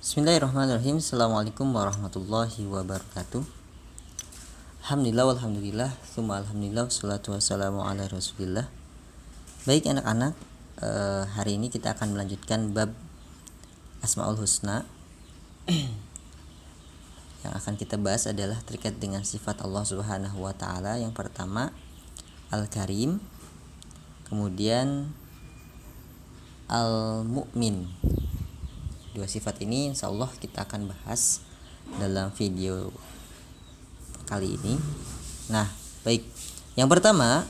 Bismillahirrahmanirrahim. Assalamualaikum warahmatullahi wabarakatuh. Alhamdulillah walhamdulillah tsumma alhamdulillah wassalatu wassalamu ala rasulillah. Baik anak-anak, hari ini kita akan melanjutkan bab Asmaul Husna. Yang akan kita bahas adalah terkait dengan sifat Allah Subhanahu wa taala. Yang pertama Al-Karim, kemudian Al-Mu'min. Dua sifat ini insya Allah kita akan bahas dalam video kali ini. Nah, baik. Yang pertama,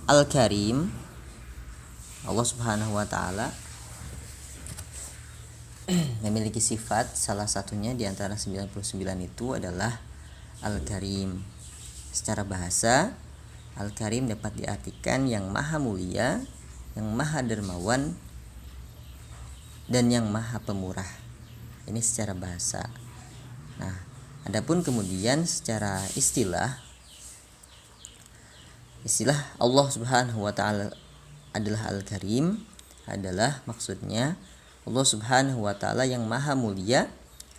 Al-Karim, Allah Subhanahu wa taala memiliki sifat, salah satunya di antara 99 itu adalah Al-Karim. Secara bahasa, Al-Karim dapat diartikan yang maha mulia, yang maha dermawan, dan yang maha pemurah. Ini secara bahasa. Nah, adapun kemudian secara istilah Allah Subhanahu wa taala adalah Al-Karim, adalah maksudnya Allah Subhanahu wa taala yang maha mulia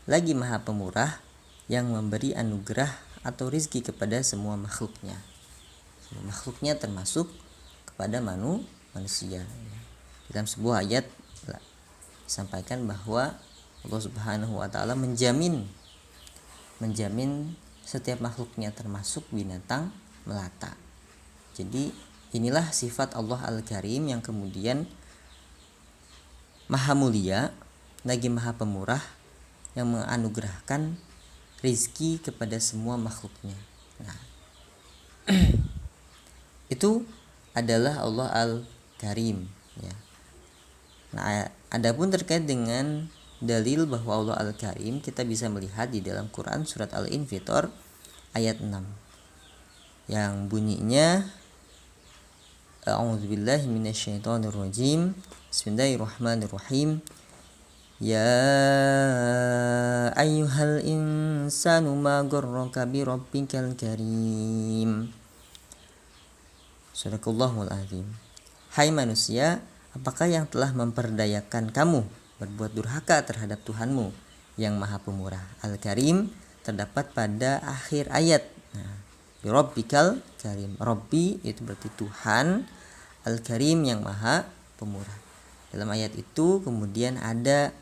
lagi maha pemurah, yang memberi anugerah atau rizki kepada semua makhluknya. Semua makhluknya termasuk kepada manusia. Dalam sebuah ayat sampaikan bahwa Allah Subhanahu wa taala menjamin setiap makhluknya termasuk binatang melata. Jadi inilah sifat Allah Al-Karim yang kemudian maha mulia lagi maha pemurah, yang menganugerahkan rizki kepada semua makhluknya. Nah, itu adalah Allah Al-Karim, ya. Nah, adapun terkait dengan dalil bahwa Allah Al-Karim, kita bisa melihat di dalam Quran surat Al-Infitor ayat 6 yang bunyinya A'udzubillahi minasyaitonirrajim. Bismillahirrahmanirrahim. Ya ayyuhal insanu ma gharraka bi rabbikal karim. Sadaqallahul azim. Hai manusia, apakah yang telah memperdayakan kamu berbuat durhaka terhadap Tuhanmu yang maha pemurah? Al-Karim terdapat pada akhir ayat. Nah, Rabbikal Karim. Rabbi itu berarti Tuhan, Al-Karim yang maha pemurah. Dalam ayat itu kemudian ada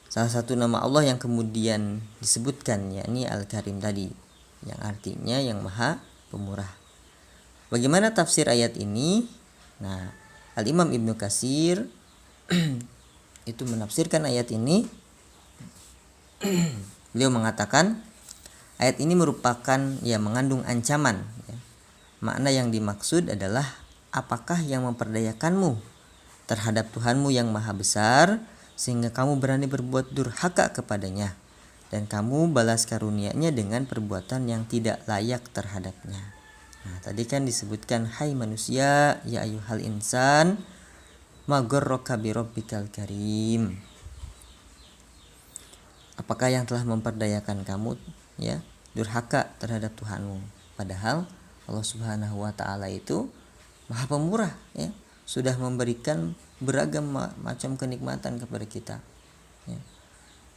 salah satu nama Allah yang kemudian disebutkan, yakni Al-Karim tadi, yang artinya yang maha pemurah. Bagaimana tafsir ayat ini? Nah, Al-Imam Ibnu Katsir itu menafsirkan ayat ini. Beliau mengatakan ayat ini merupakan mengandung ancaman, ya. Makna yang dimaksud adalah apakah yang memperdayakanmu terhadap Tuhanmu yang maha besar sehingga kamu berani berbuat durhaka kepadanya dan kamu balas karunia-Nya dengan perbuatan yang tidak layak terhadapnya. Nah, tadi kan disebutkan hai manusia, ya ayyuhal insan, ma gharraka bi rabbikal karim. Apakah yang telah memperdayakan kamu durhaka terhadap Tuhanmu? Padahal Allah Subhanahu wa taala itu maha pemurah, ya. Sudah memberikan beragam macam kenikmatan kepada kita, ya.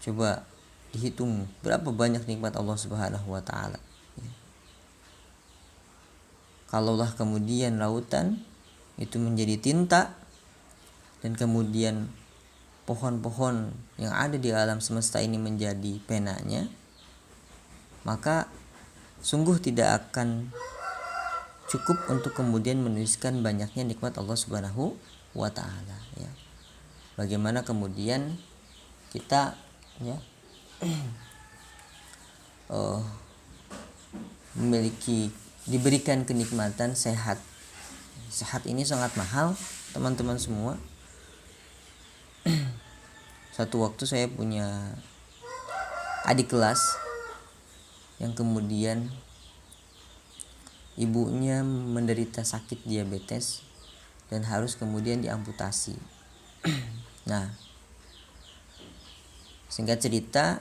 Coba dihitung berapa banyak nikmat Allah Subhanahu wa taala. Kalaulah kemudian lautan itu menjadi tinta dan kemudian pohon-pohon yang ada di alam semesta ini menjadi penanya, maka sungguh tidak akan cukup untuk kemudian menuliskan banyaknya nikmat Allah Subhanahu wa taala, ya. Bagaimana kemudian kita diberikan kenikmatan sehat. Sehat ini sangat mahal, teman-teman semua. Satu waktu saya punya adik kelas yang kemudian ibunya menderita sakit diabetes dan harus kemudian diamputasi. Nah, singkat cerita,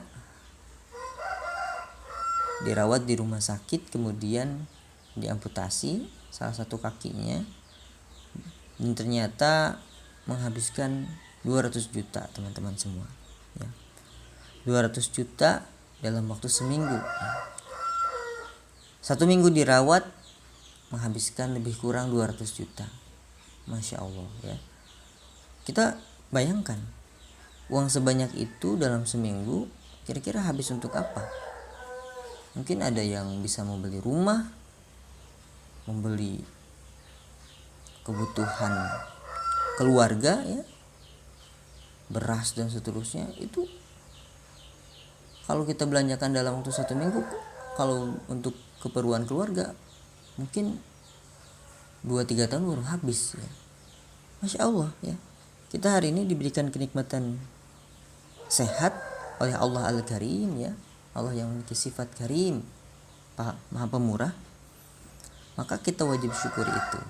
dirawat di rumah sakit, kemudian diamputasi salah satu kakinya, dan ternyata menghabiskan 200 juta teman-teman semua ya. 200 juta dalam waktu seminggu. Satu minggu dirawat menghabiskan lebih kurang 200 juta. Masya Allah ya. Kita bayangkan uang sebanyak itu dalam seminggu kira-kira habis untuk apa? Mungkin ada yang bisa membeli rumah, membeli kebutuhan keluarga ya, beras dan seterusnya. Itu kalau kita belanjakan dalam waktu 1 minggu, kalau untuk keperluan keluarga mungkin 2-3 tahun baru habis ya. Masya Allah ya. Kita hari ini diberikan kenikmatan sehat oleh Allah Al-Karim ya. Allah yang memiliki sifat karim, maha pemurah. Maka kita wajib syukuri itu.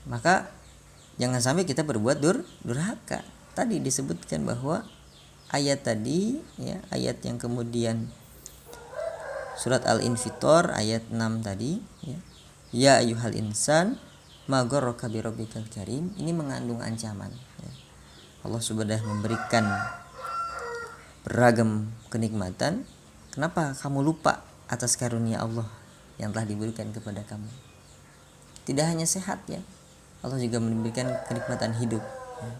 Maka jangan sampai kita berbuat durhaka. Tadi disebutkan bahwa ayat tadi ya, ayat yang kemudian surat Al-Infitor ayat 6 tadi ya. Ya ayyuhal insan ma gharraka bi rabbikal karim, ini mengandung ancaman ya. Allah sudah memberikan beragam kenikmatan. Kenapa kamu lupa atas karunia Allah yang telah diberikan kepada kamu? Tidak hanya sehat ya, Allah juga memberikan kenikmatan hidup ya.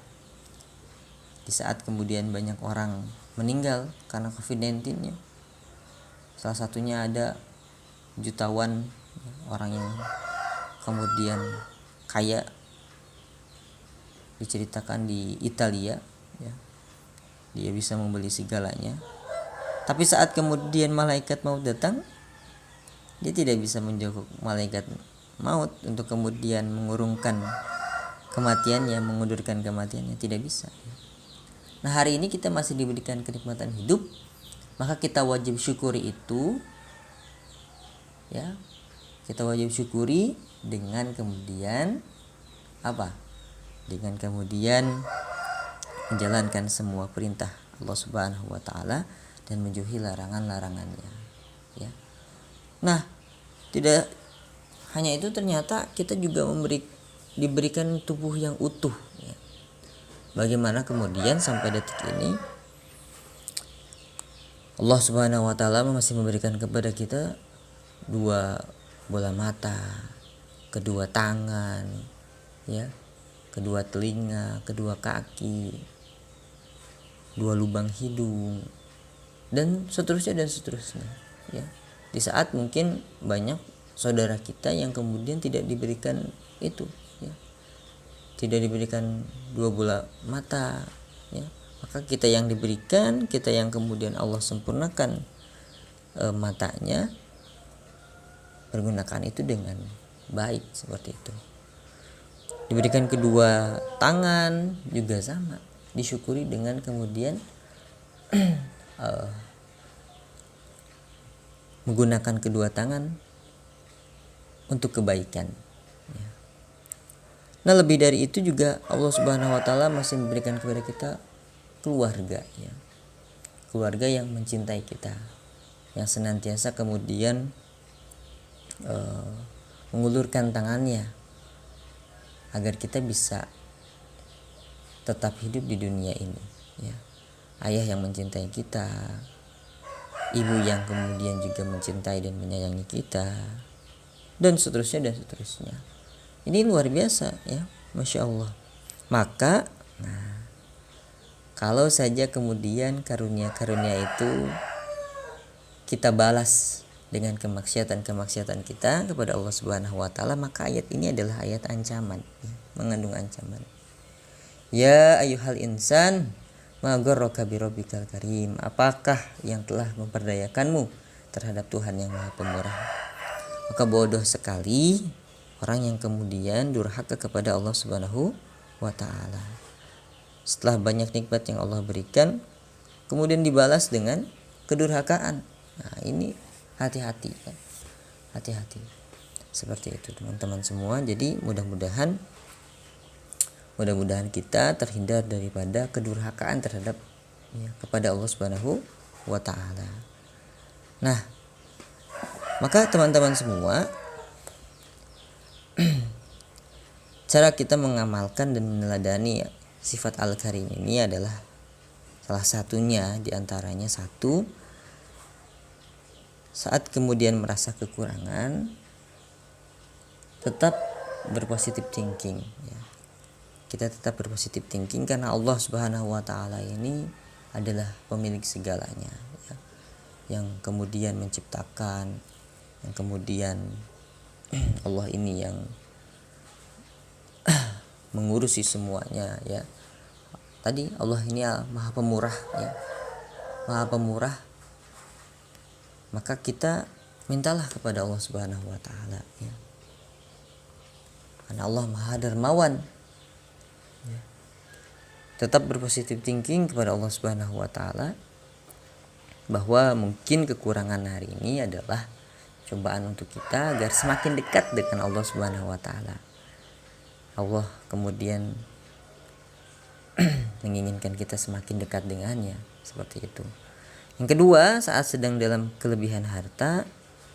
Di saat kemudian banyak orang meninggal karena COVID-19 ya. Salah satunya ada jutawan ya, orang yang kemudian kaya, diceritakan di Italia ya. Dia bisa membeli segalanya. Tapi saat kemudian malaikat maut datang, dia tidak bisa menjawab malaikat maut untuk kemudian mengurungkan kematiannya, mengundurkan kematiannya, tidak bisa. Nah, hari ini kita masih diberikan kenikmatan hidup, maka kita wajib syukuri itu ya. Kita wajib syukuri dengan kemudian apa? Dengan kemudian menjalankan semua perintah Allah Subhanahu wa taala dan menjauhi larangan-larangannya ya. Nah, tidak hanya itu, ternyata kita juga diberikan tubuh yang utuh ya. Bagaimana kemudian sampai detik ini Allah Subhanahu wa taala masih memberikan kepada kita 2 bola mata, kedua tangan ya, kedua telinga, kedua kaki, 2 lubang hidung, dan seterusnya ya. Di saat mungkin banyak saudara kita yang kemudian tidak diberikan itu ya, tidak diberikan 2 bola mata ya. Maka kita yang diberikan, kita yang kemudian Allah sempurnakan matanya, pergunakan itu dengan baik seperti itu. Diberikan kedua tangan juga sama, disyukuri dengan kemudian menggunakan kedua tangan untuk kebaikan ya. Nah, lebih dari itu juga Allah Subhanahu wa taala masih memberikan kepada kita keluarga ya. Keluarga yang mencintai kita, yang senantiasa kemudian mengulurkan tangannya agar kita bisa tetap hidup di dunia ini ya. Ayah yang mencintai kita, ibu yang kemudian juga mencintai dan menyayangi kita, dan seterusnya. Ini luar biasa ya, Masya Allah. Maka kalau saja kemudian karunia-karunia itu kita balas dengan kemaksiatan kita kepada Allah Subhanahu wa taala, maka ayat ini adalah ayat ancaman ya, mengandung ancaman. Ya ayyuhal insan ma gharraka bi rabbikal karim, apakah yang telah memperdayakanmu terhadap Tuhan yang Maha Pemurah? Maka bodoh sekali orang yang kemudian durhaka kepada Allah Subhanahu wa taala. Setelah banyak nikmat yang Allah berikan, kemudian dibalas dengan kedurhakaan. Nah, ini hati-hati kan? Hati-hati. Seperti itu teman-teman semua. Jadi mudah-mudahan kita terhindar daripada kedurhakaan terhadap ya, kepada Allah Subhanahu wa taala. Nah, maka teman-teman semua, cara kita mengamalkan dan meneladani ya, sifat Al-Karim ini adalah salah satunya diantaranya satu, saat kemudian merasa kekurangan tetap berpositif thinking ya. Kita tetap berpositif thinking karena Allah Subhanahu wa taala ini adalah pemilik segalanya ya. Yang kemudian menciptakan, yang kemudian Allah ini yang mengurusi semuanya ya. Tadi Allah ini Maha Pemurah ya. Maha Pemurah. Maka kita mintalah kepada Allah Subhanahu wa taala ya. Karena Allah Maha Dermawan. Ya. Tetap berpositif thinking kepada Allah Subhanahu wa taala bahwa mungkin kekurangan hari ini adalah cobaan untuk kita agar semakin dekat dengan Allah Subhanahu wa taala. Allah kemudian menginginkan kita semakin dekat dengannya, seperti itu. Yang kedua, saat sedang dalam kelebihan harta,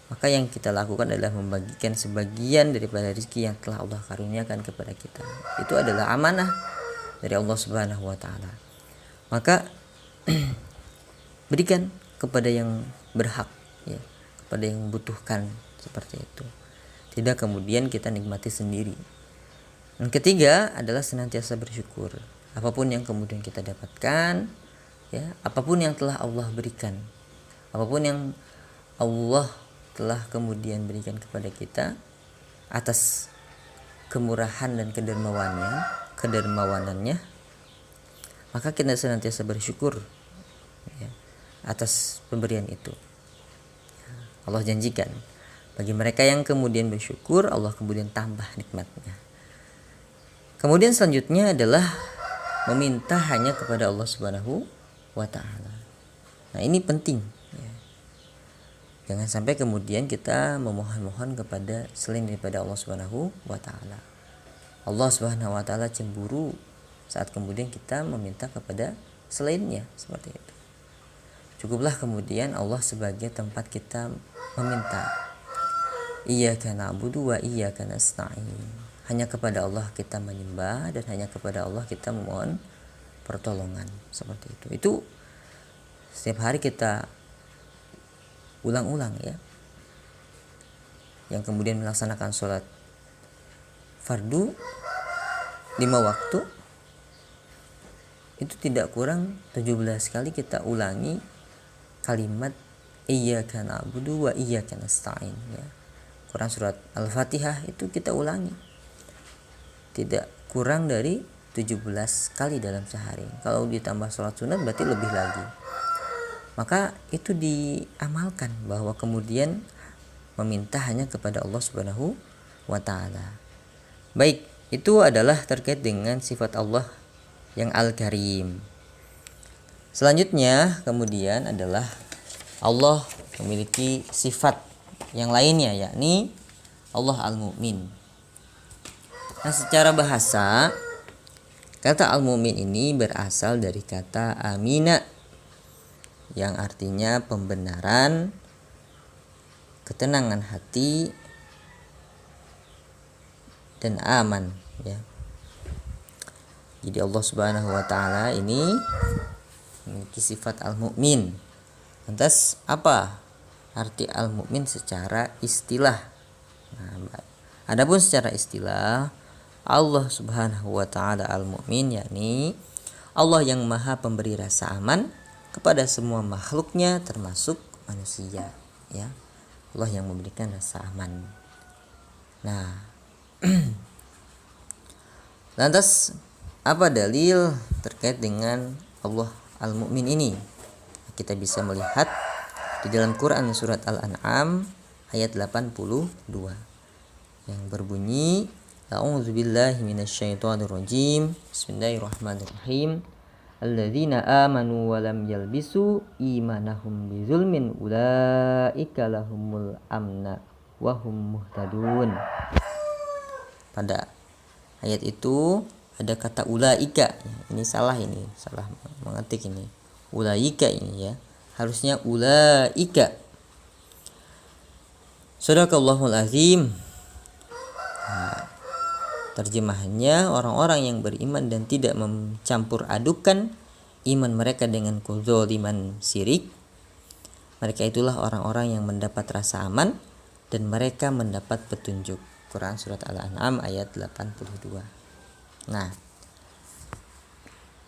maka yang kita lakukan adalah membagikan sebagian daripada rezeki yang telah Allah karuniakan kepada kita. Itu adalah amanah dari Allah Subhanahu wa taala. Maka berikan kepada yang berhak ya, kepada yang membutuhkan, seperti itu. Tidak kemudian kita nikmati sendiri. Yang ketiga adalah senantiasa bersyukur. Apapun yang kemudian kita dapatkan ya, apapun yang telah Allah berikan, apapun yang Allah telah kemudian berikan kepada kita atas kemurahan dan kedermawanannya, maka kita senantiasa bersyukur ya, atas pemberian itu. Allah janjikan bagi mereka yang kemudian bersyukur, Allah kemudian tambah nikmatnya. Kemudian selanjutnya adalah meminta hanya kepada Allah Subhanahu wa taala. Nah, ini penting ya. Jangan sampai kemudian kita memohon-mohon kepada selain daripada Allah Subhanahu wa taala. Allah Subhanahu wa taala cemburu saat kemudian kita meminta kepada selainnya, seperti itu. Cukuplah kemudian Allah sebagai tempat kita meminta. Iyyaka na'budu wa iyyaka nasta'in. Hanya kepada Allah kita menyembah dan hanya kepada Allah kita memohon pertolongan, seperti itu. Itu setiap hari kita ulang-ulang ya. Yang kemudian melaksanakan sholat fardu 5 waktu itu tidak kurang 17 kali kita ulangi kalimat iyyaka na'budu wa iyyaka nasta'in ya. Quran surat Al-Fatihah itu kita ulangi tidak kurang dari 17 kali dalam sehari. Kalau ditambah sholat sunat berarti lebih lagi. Maka itu diamalkan bahwa kemudian meminta hanya kepada Allah Subhanahu wa taala. Baik, itu adalah terkait dengan sifat Allah yang Al-Karim. Selanjutnya kemudian adalah Allah memiliki sifat yang lainnya, yakni Allah Al-Mu'min. Nah, secara bahasa kata Al-Mu'min ini berasal dari kata amina yang artinya pembenaran, ketenangan hati, dan aman ya. Jadi Allah Subhanahu wa taala ini memiliki sifat Al-Mu'min. Lantas apa arti Al-Mu'min secara istilah? Nah, adapun secara istilah Allah Subhanahu wa taala Al-Mu'min yakni Allah yang Maha pemberi rasa aman kepada semua makhluknya termasuk manusia ya. Allah yang memberikan rasa aman. Nah, lantas apa dalil terkait dengan Allah Al-Mu'min ini? Kita bisa melihat di dalam Quran surat Al-An'am ayat 82 yang berbunyi A'udzubillahi minasyaitonirrajim. Bismillahirrahmanirrahim. Alladzina amanu wa lam yalbisu imanahum bizulmin ulaika lahumul amna wa hum muhtadun. Pada ayat itu ada kata ulaika. Ini salah mengetik ini. Ulaika ini ya. Harusnya ulaika. Shadaqallahul azim. Terjemahannya, orang-orang yang beriman dan tidak mencampur adukan iman mereka dengan kezaliman syirik, mereka itulah orang-orang yang mendapat rasa aman dan mereka mendapat petunjuk. Quran Surat Al-An'am ayat 82. Nah,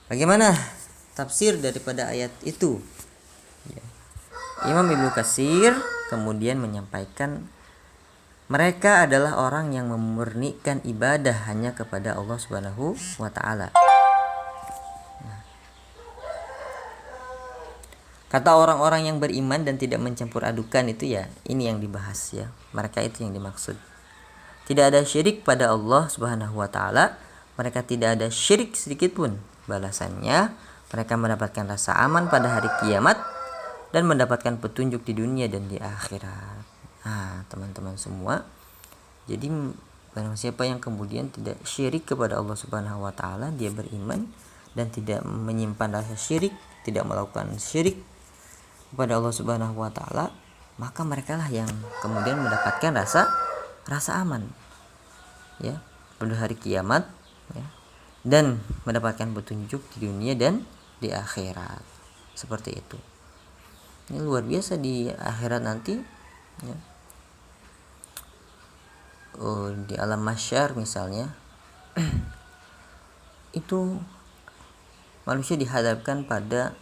bagaimana tafsir daripada ayat itu? Imam Ibnu Katsir kemudian menyampaikan, mereka adalah orang yang memurnikan ibadah hanya kepada Allah Subhanahu wa taala. Kata orang-orang yang beriman dan tidak mencampur adukan itu ya, ini yang dibahas ya. Mereka itu yang dimaksud. Tidak ada syirik pada Allah Subhanahu wa taala. Mereka tidak ada syirik sedikit pun. Balasannya, mereka mendapatkan rasa aman pada hari kiamat dan mendapatkan petunjuk di dunia dan di akhirat. Nah, teman-teman semua, jadi barang siapa yang kemudian tidak syirik kepada Allah Subhanahu wa taala, dia beriman dan tidak menyimpan rasa syirik, tidak melakukan syirik kepada Allah Subhanahu wa taala, maka merekalah yang kemudian mendapatkan rasa aman ya pada hari kiamat ya, dan mendapatkan petunjuk di dunia dan di akhirat. Seperti itu. Ini luar biasa di akhirat nanti ya. Di alam mahsyar misalnya itu manusia dihadapkan pada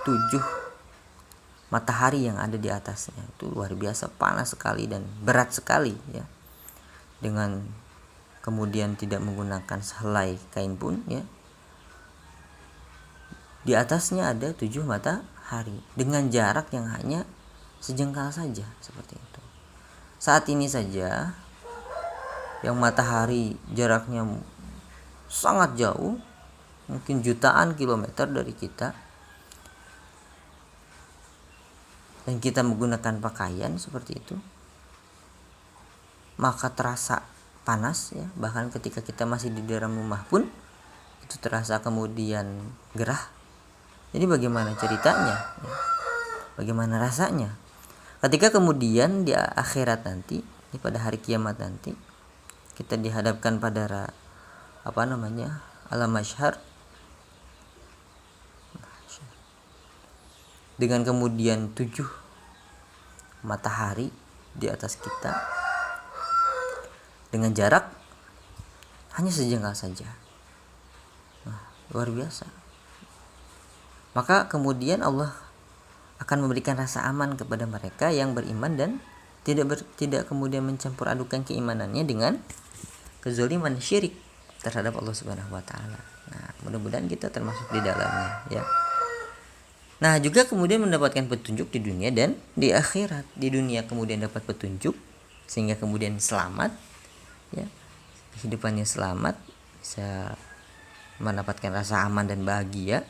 7 matahari yang ada di atasnya. Itu luar biasa panas sekali dan berat sekali ya. Dengan kemudian tidak menggunakan sehelai kain pun ya. Di atasnya ada 7 matahari dengan jarak yang hanya sejengkal saja, seperti itu. Saat ini saja yang matahari jaraknya sangat jauh, mungkin jutaan kilometer dari kita, dan kita menggunakan pakaian seperti itu, maka terasa panas ya. Bahkan ketika kita masih di dalam rumah pun itu terasa kemudian gerah. Jadi bagaimana ceritanya ya? Bagaimana rasanya ketika kemudian di akhirat nanti, pada hari kiamat nanti, kita dihadapkan pada alam mahsyar, dengan kemudian 7 matahari di atas kita dengan jarak hanya sejengkal saja. Luar biasa. Maka kemudian Allah akan memberikan rasa aman kepada mereka yang beriman dan tidak kemudian mencampur adukan keimanannya dengan kezaliman syirik terhadap Allah Subhanahu wa taala. Nah, mudah-mudahan kita termasuk di dalamnya ya. Nah, juga kemudian mendapatkan petunjuk di dunia dan di akhirat. Di dunia kemudian dapat petunjuk sehingga kemudian selamat ya. Kehidupannya selamat, bisa mendapatkan rasa aman dan bahagia.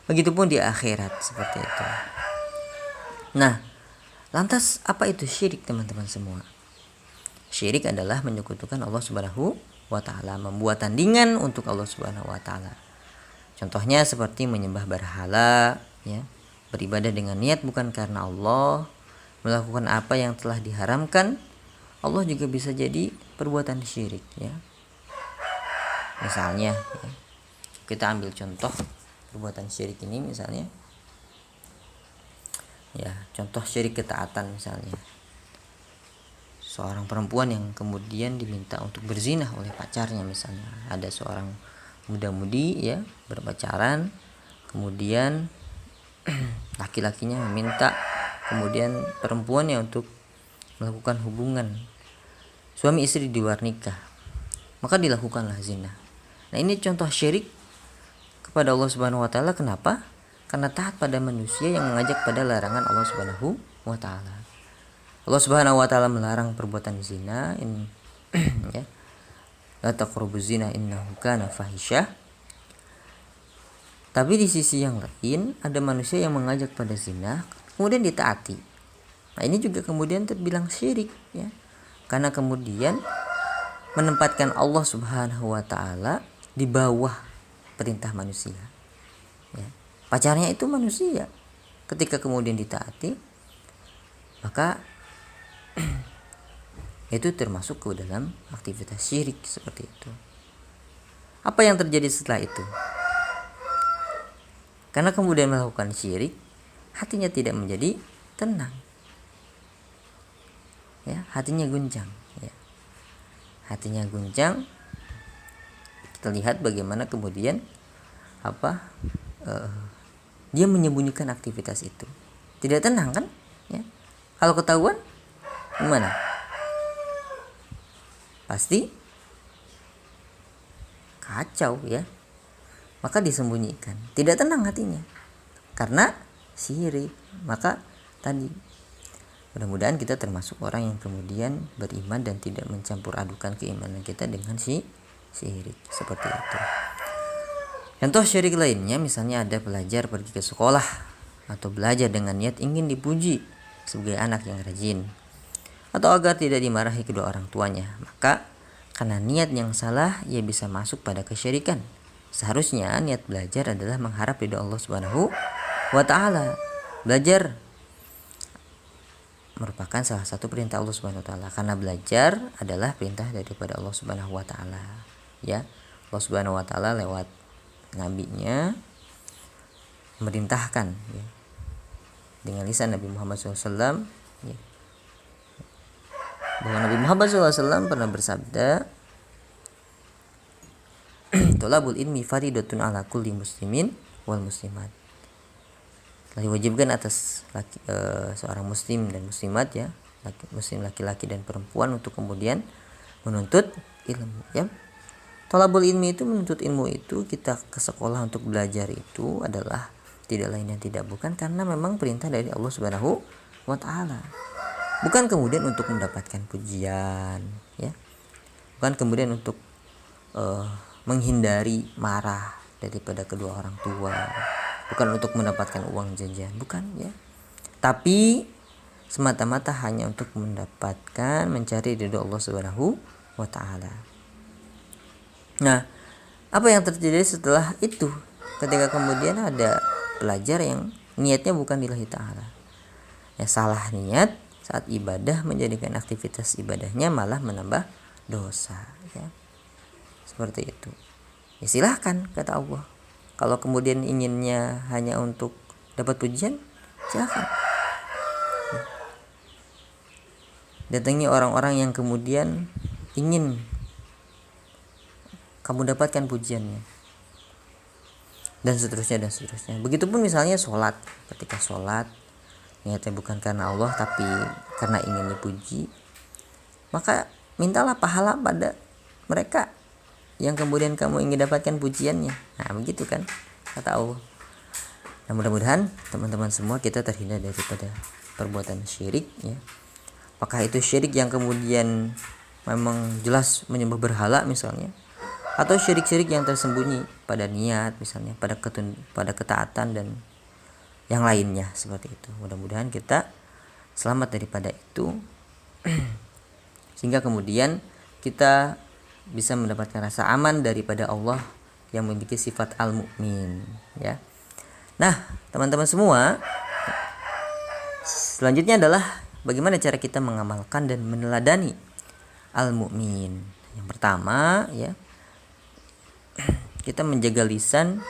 Begitupun di akhirat seperti itu. Nah, lantas apa itu syirik, teman-teman semua? Syirik adalah menyekutukan Allah Subhanahu wa taala, membuat tandingan untuk Allah Subhanahu wa taala. Contohnya seperti menyembah berhala ya, beribadah dengan niat bukan karena Allah, melakukan apa yang telah diharamkan. Allah juga bisa jadi perbuatan syirik ya. Misalnya ya, kita ambil contoh perbuatan syirik ini misalnya ya, contoh syirik ketaatan misalnya. Seorang perempuan yang kemudian diminta untuk berzinah oleh pacarnya misalnya. Ada seorang muda-mudi ya berpacaran, kemudian laki-lakinya meminta kemudian perempuannya untuk melakukan hubungan suami istri di luar nikah, maka dilakukanlah zina. Nah, ini contoh syirik kepada Allah Subhanahu wa taala. Kenapa? Karena taat pada manusia yang mengajak pada larangan Allah Subhanahu wa taala. Allah Subhanahu wa taala melarang perbuatan zina ya. La taqrabuz zina innahu kana fahisyah. Tapi di sisi yang lain ada manusia yang mengajak pada zina kemudian ditaati. Nah, ini juga kemudian terbilang syirik ya. Karena kemudian menempatkan Allah Subhanahu wa taala di bawah perintah manusia. Ya. Pacarnya itu manusia. Ketika kemudian ditaati, maka itu termasuk ke dalam aktivitas syirik seperti itu. Apa yang terjadi setelah itu? Karena kemudian melakukan syirik, hatinya tidak menjadi tenang, ya, hatinya guncang, ya. Hatinya guncang. Kita lihat bagaimana kemudian dia menyembunyikan aktivitas itu. Tidak tenang kan? Ya. Kalau ketahuan gimana? Pasti kacau, ya. Maka disembunyikan. Tidak tenang hatinya karena syirik. Maka tadi, mudah-mudahan kita termasuk orang yang kemudian beriman dan tidak mencampur adukan keimanan kita dengan syirik seperti itu. Contoh syirik lainnya, misalnya ada pelajar pergi ke sekolah atau belajar dengan niat ingin dipuji sebagai anak yang rajin, atau agar tidak dimarahi kedua orang tuanya. Maka karena niat yang salah, ia bisa masuk pada kesyirikan. Seharusnya niat belajar adalah mengharap ridha Allah Subhanahu wa ta'ala. Belajar merupakan salah satu perintah Allah Subhanahu wa ta'ala, karena belajar adalah perintah daripada Allah Subhanahu wa ta'ala, ya. Allah Subhanahu wa ta'ala lewat nabinya memerintahkan, ya, dengan lisan Nabi Muhammad SAW, ya, bahwa Nabi Muhammad SAW pernah bersabda, tolabul ilmi faridatun ala kulli muslimin wal muslimat. Telah diwajibkan atas seorang muslim dan muslimat, ya, muslim laki-laki dan perempuan, untuk kemudian menuntut ilmu, ya. Tolabul ilmi itu, menuntut ilmu itu, kita ke sekolah untuk belajar itu adalah tidak lain dan tidak bukan karena memang perintah dari Allah Subhanahu wa ta'ala. Bukan kemudian untuk mendapatkan pujian, ya. Bukan kemudian untuk menghindari marah daripada kedua orang tua. Bukan untuk mendapatkan uang jajan, bukan, ya. Tapi semata-mata hanya untuk mendapatkan, mencari ridho Allah Subhanahu wa ta'ala. Nah, apa yang terjadi setelah itu? Ketika kemudian ada pelajar yang niatnya bukan lillahi ta'ala, ya, salah niat saat ibadah, menjadikan aktivitas ibadahnya malah menambah dosa, ya. Seperti itu. Ya, silahkan, kata Allah. Kalau kemudian inginnya hanya untuk dapat pujian, silahkan. Datangi orang-orang yang kemudian ingin kamu dapatkan pujiannya, dan seterusnya dan seterusnya. Begitupun misalnya sholat. Ketika sholat niatnya bukan karena Allah tapi karena ingin dipuji, maka mintalah pahala pada mereka yang kemudian kamu ingin dapatkan pujiannya. Nah, begitu kan, kata Allah. Nah, mudah-mudahan teman-teman semua kita terhindar daripada perbuatan syirik, ya. Apakah itu syirik yang kemudian memang jelas menyembah berhala misalnya, atau syirik-syirik yang tersembunyi pada niat misalnya, pada ketaatan dan yang lainnya seperti itu. Mudah-mudahan kita selamat daripada itu sehingga kemudian kita bisa mendapatkan rasa aman daripada Allah yang memiliki sifat al-mu'min, ya. Nah, teman-teman semua, selanjutnya adalah bagaimana cara kita mengamalkan dan meneladani al-mu'min. Yang pertama, ya, kita menjaga lisan.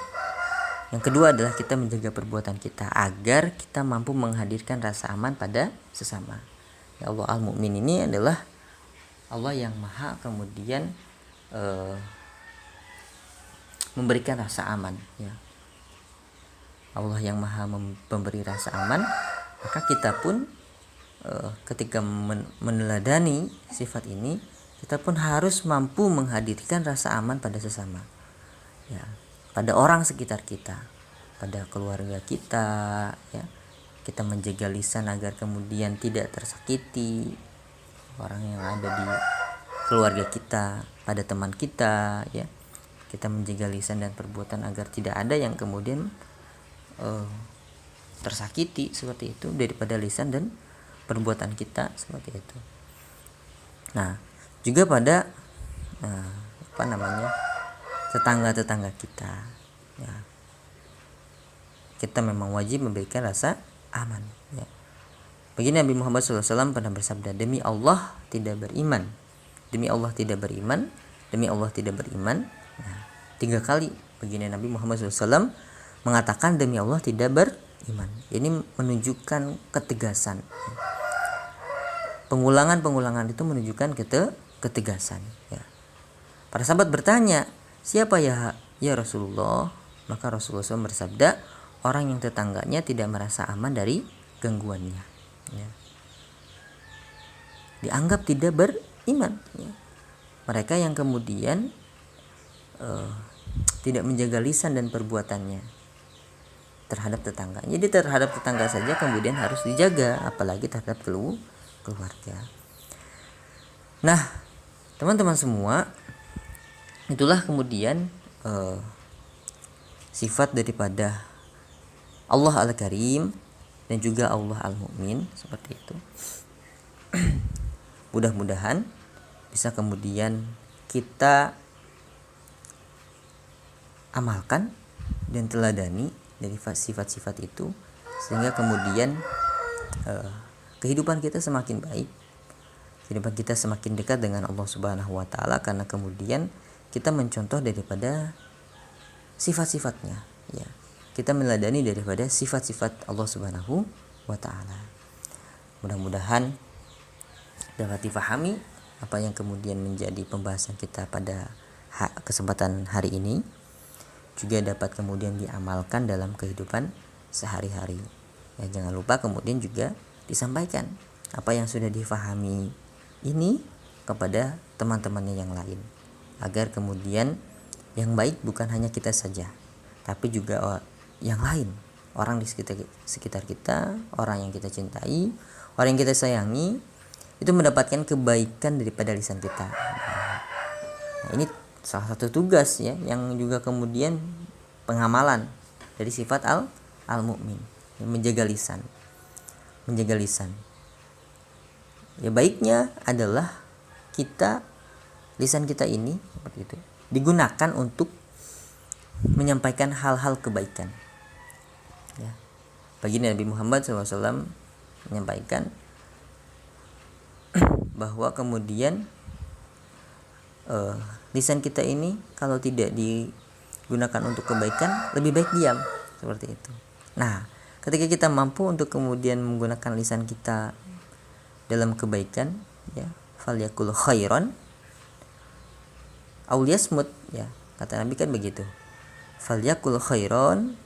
Yang kedua adalah kita menjaga perbuatan kita agar kita mampu menghadirkan rasa aman pada sesama. Ya, Allah al-mu'min ini adalah Allah yang maha kemudian memberikan rasa aman, ya. Allah yang maha memberi rasa aman, maka kita pun ketika meneladani sifat ini, kita pun harus mampu menghadirkan rasa aman pada sesama, ya, pada orang sekitar kita, pada keluarga kita, ya. Kita menjaga lisan agar kemudian tidak tersakiti orang yang ada di keluarga kita, pada teman kita, ya. Kita menjaga lisan dan perbuatan agar tidak ada yang kemudian tersakiti seperti itu daripada lisan dan perbuatan kita seperti itu. Nah, juga pada tetangga-tetangga kita, ya. Kita memang wajib memberikan rasa aman, ya. Begini Nabi Muhammad SAW pernah bersabda, demi Allah tidak beriman, demi Allah tidak beriman, demi Allah tidak beriman. Nah, 3 kali begini Nabi Muhammad SAW mengatakan demi Allah tidak beriman. Ini menunjukkan ketegasan. Pengulangan itu menunjukkan ketegasan. Ya. Para sahabat bertanya, siapa ya Rasulullah? Maka Rasulullah SAW bersabda, orang yang tetangganya tidak merasa aman dari gangguannya. Ya. Dianggap tidak beriman. Ya. Mereka yang kemudian tidak menjaga lisan dan perbuatannya terhadap tetangga. Jadi terhadap tetangga saja kemudian harus dijaga, apalagi terhadap keluarga. Nah, teman-teman semua, itulah kemudian sifat daripada Allah Al-Karim dan juga Allah Al-Mu'min, seperti itu. Mudah-mudahan bisa kemudian kita amalkan dan teladani dari sifat-sifat itu, sehingga kemudian kehidupan kita semakin baik, kehidupan kita semakin dekat dengan Allah Subhanahu wa taala, karena kemudian kita mencontoh daripada sifat-sifatnya, ya. Kita meneladani daripada sifat-sifat Allah Subhanahu wa taala. Mudah-mudahan dapat difahami apa yang kemudian menjadi pembahasan kita pada kesempatan hari ini, juga dapat kemudian diamalkan dalam kehidupan sehari-hari. Ya, jangan lupa kemudian juga disampaikan apa yang sudah difahami ini kepada teman-temannya yang lain, agar kemudian yang baik bukan hanya kita saja, tapi juga yang lain, orang di sekitar kita, orang yang kita cintai, orang yang kita sayangi, itu mendapatkan kebaikan daripada lisan kita. Nah, ini salah satu tugas, ya, yang juga kemudian pengamalan dari sifat al-mu'min, menjaga lisan. Ya, baiknya adalah lisan kita ini seperti itu digunakan untuk menyampaikan hal-hal kebaikan. Ya. Baginda Nabi Muhammad SAW menyampaikan bahwa kemudian lisan kita ini kalau tidak digunakan untuk kebaikan, lebih baik diam, seperti itu. Nah, ketika kita mampu untuk kemudian menggunakan lisan kita dalam kebaikan, ya, falyakul khairan aw liyasmut, ya, kata Nabi kan begitu. Falyakul khairan,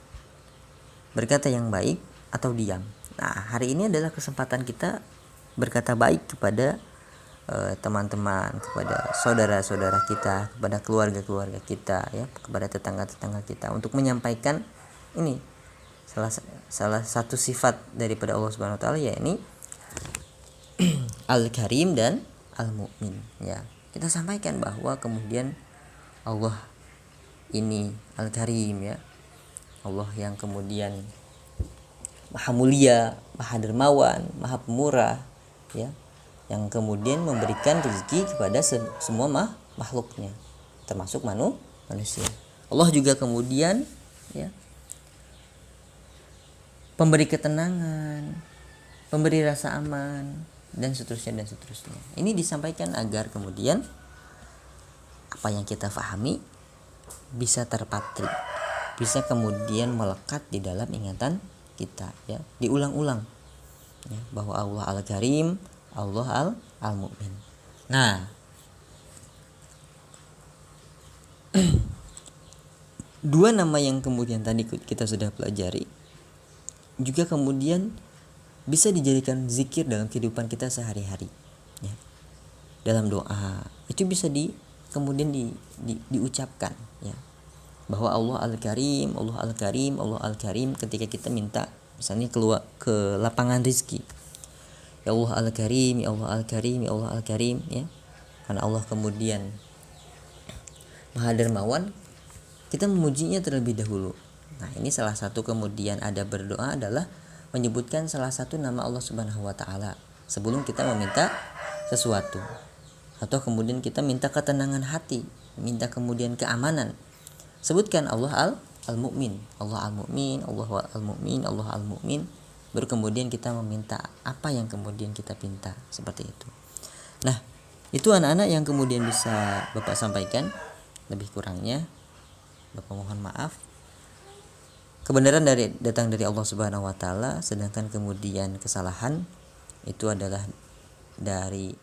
berkata yang baik atau diam. Nah, hari ini adalah kesempatan kita berkata baik kepada teman-teman, kepada saudara-saudara kita, kepada keluarga-keluarga kita, ya, kepada tetangga-tetangga kita, untuk menyampaikan ini salah satu sifat daripada Allah Subhanahu wa taala, yakni Al-Karim dan Al-Mu'min, ya. Kita sampaikan bahwa kemudian Allah ini Al-Karim, ya. Allah yang kemudian Maha Mulia, Maha Dermawan, Maha Pemurah, ya, yang kemudian memberikan rezeki kepada semua makhluknya, termasuk manusia. Allah juga kemudian, ya, pemberi ketenangan, pemberi rasa aman, dan seterusnya. Ini disampaikan agar kemudian apa yang kita fahami bisa terpatri, bisa kemudian melekat di dalam ingatan kita, ya, diulang-ulang, ya, bahwa Allah Al-Karim, Allah Al-Mu'min. Nah, dua nama yang kemudian tadi kita sudah pelajari juga kemudian bisa dijadikan zikir dalam kehidupan kita sehari-hari, ya. Dalam doa itu bisa kemudian diucapkan, ya, bahwa Allah Al-Karim, Allah Al-Karim, Allah Al-Karim, ketika kita minta misalnya keluar ke lapangan rezeki, ya Allah Al-Karim, ya Allah Al-Karim, ya Allah Al-Karim, ya, karena Allah kemudian Maha Dermawan, kita memujinya terlebih dahulu. Nah, ini salah satu kemudian ada berdoa adalah menyebutkan salah satu nama Allah Subhanahu wa taala sebelum kita meminta sesuatu, atau kemudian kita minta ketenangan hati, minta kemudian keamanan. Sebutkan Allah Al-Mu'min, Allah Al-Mu'min, Allah Al-Mu'min, Allah Al-Mu'min. baru kemudian kita meminta apa yang kemudian kita pinta, seperti itu. Nah, itu anak-anak yang kemudian bisa Bapak sampaikan. Lebih kurangnya Bapak mohon maaf. Kebenaran datang dari Allah Subhanahu wa taala, sedangkan kemudian kesalahan itu adalah dari